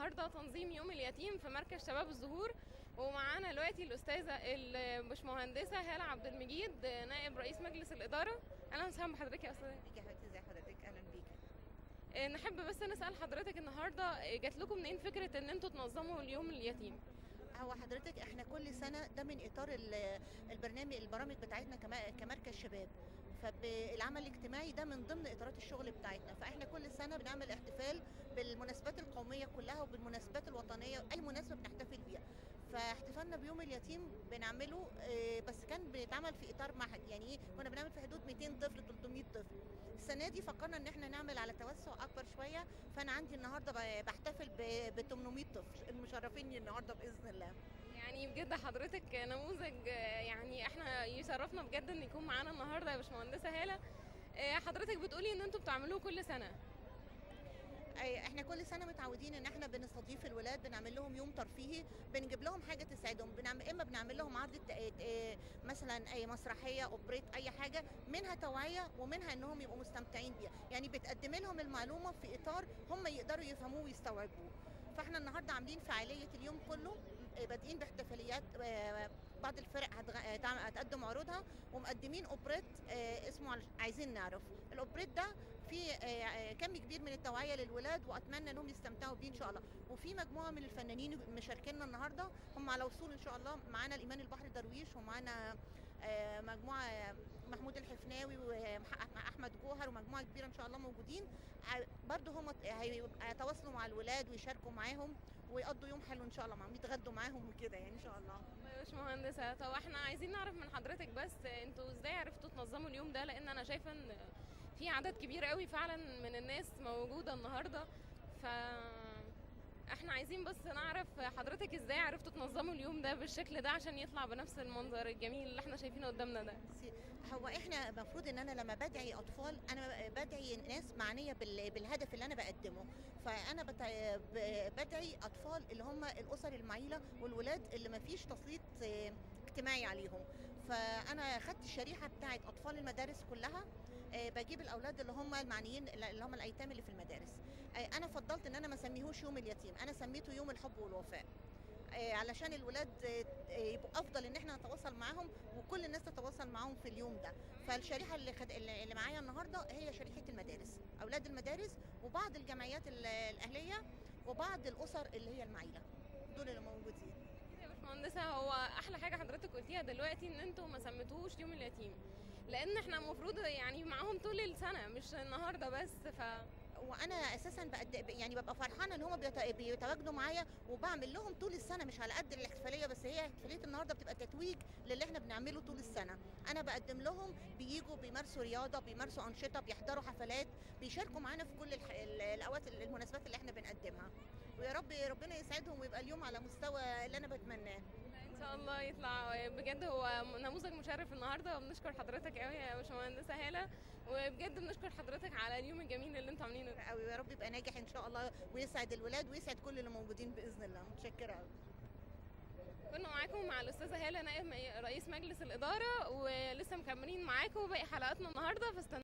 النهارده تنظيم يوم اليتيم في مركز شباب الزهور، ومعانا دلوقتي الاستاذه البشمهندسه هاله عبد المجيد نائب رئيس مجلس الاداره. اهلا وسهلا بحضرتك يا استاذه. بيكي يا حبيبتي، ازي حضرتك؟ اهلا بيكي. نحب بس نسال حضرتك النهارده جات لكم منين فكره ان انتوا تنظموا اليوم اليتيم؟ هو حضرتك احنا كل سنه ده من اطار البرامج بتاعتنا كمركز شباب. فالعمل الاجتماعي ده من ضمن اطارات الشغل بتاعتنا، فاحنا كل سنه بنعمل احتفال بالمناسبات القوميه كلها وبالمناسبات الوطنيه، اي مناسبه بنحتفل بيها. فاحتفالنا بيوم اليتيم بنعمله بس كان بيتعمل في اطار معهد، يعني ايه، كنا بنعمل في حدود 200 طفل 300 طفل. السنه دي فكرنا ان احنا نعمل على توسع اكبر شويه، فانا عندي النهارده بحتفل ب 800 طفل المشرفيني النهارده باذن الله. يعني بجد حضرتك نموذج، يعني احنا يشرفنا بجد ان يكون معانا النهارده يا باشمهندسه هاله. حضرتك بتقولي ان انتوا بتعملوه كل سنه. احنا كل سنه متعودين ان احنا بنستضيف الولاد، بنعمل لهم يوم ترفيهي، بنجيب لهم حاجه تساعدهم، اما بنعمل لهم عرض مثلا اي مسرحيه، اوبريت، اي حاجه منها توعيه ومنها انهم يبقوا مستمتعين بيها، يعني بتقدم لهم المعلومه في اطار هم يقدروا يفهموه ويستوعبوه. فاحنا النهارده عاملين فعاليه اليوم كله، بادئين باحتفاليات، بعض الفرق هتقدم عروضها، ومقدمين اوبريت اسمه عايزين نعرف. الاوبريت ده فيه كم كبير من التوعيه للولاد، واتمنى انهم يستمتعوا بيه ان شاء الله. وفي مجموعه من الفنانين مشاركينا النهارده، هم على وصول ان شاء الله. معانا الايمان البحر درويش، ومعانا مجموعه محمود الحفناوي واحمد جوهر، ومجموعه كبيره ان شاء الله موجودين. برضه هم هيتواصلوا مع الولاد ويشاركوا معاهم ويقضوا يوم حلو ان شاء الله معاهم، يتغدوا معاهم وكده يعني ان شاء الله. والله يا باشمهندسه، طب احنا عايزين نعرف من حضرتك بس انتوا ازاي عرفتوا تنظموا اليوم ده؟ لان انا شايفه ان في عدد كبير قوي فعلا من الناس موجوده النهارده. ف احنا عايزين بس نعرف حضرتك ازاي عرفتوا تنظموا اليوم ده بالشكل ده عشان يطلع بنفس المنظر الجميل اللي احنا شايفينه قدامنا ده. هو احنا المفروض ان انا لما بدعي اطفال، انا بدعي ناس معنيه بالهدف اللي انا بقدمه. فانا بدعي اطفال اللي هم الاسر المعيله والولاد اللي ما فيش تسليط اجتماعي عليهم. فانا خدت الشريحه بتاعت اطفال المدارس كلها، بجيب الاولاد اللي هم المعنيين، اللي هم الايتام اللي في المدارس. انا فضلت ان انا ما اسميهوش يوم اليتيم، انا سميته يوم الحب والوفاء، علشان الولاد يبقوا افضل ان احنا نتواصل معاهم، وكل الناس تتواصل معاهم في اليوم ده. فالشريحه اللي معايا النهارده هي شريحه المدارس، اولاد المدارس، وبعض الجمعيات الاهليه، وبعض الاسر اللي هي المعيله، دول اللي موجودين. يا باشمهندسه، هو احلى حاجه حضرتك قلتيها دلوقتي ان انتوا ما سميتوهوش يوم اليتيم، لان احنا المفروض يعني معاهم طول السنه مش النهارده بس. وانا اساسا يعني ببقى فرحانه ان هم بيتواجدوا معايا، وبعمل لهم طول السنه، مش على قد الاحتفاليه بس. هي احتفاليه النهارده بتبقى تتويج للي احنا بنعمله طول السنه. انا بقدم لهم، بييجوا بيمارسوا رياضه، بيمارسوا انشطه، بيحضروا حفلات، بيشاركوا معانا في كل الاوقات، المناسبات اللي احنا بنقدمها. ويا رب ربنا يسعدهم ويبقى اليوم على مستوى اللي انا بتمناه. ان شاء الله يطلع بجد هو نموذج مشرف النهارده، وبنشكر حضرتك قوي يا باشمهندسه هاله، وبجد بنشكر حضرتك على اليوم الجميل اللي انتوا عاملينه ده. قوي، يا رب يبقى ناجح ان شاء الله، ويسعد الولاد ويسعد كل اللي موجودين باذن الله. متشكره قوي. كنا معاكم مع الاستاذه هاله نائب رئيس مجلس الاداره، ولسه مكملين معاكم باقي حلقاتنا النهارده، فاستنوا.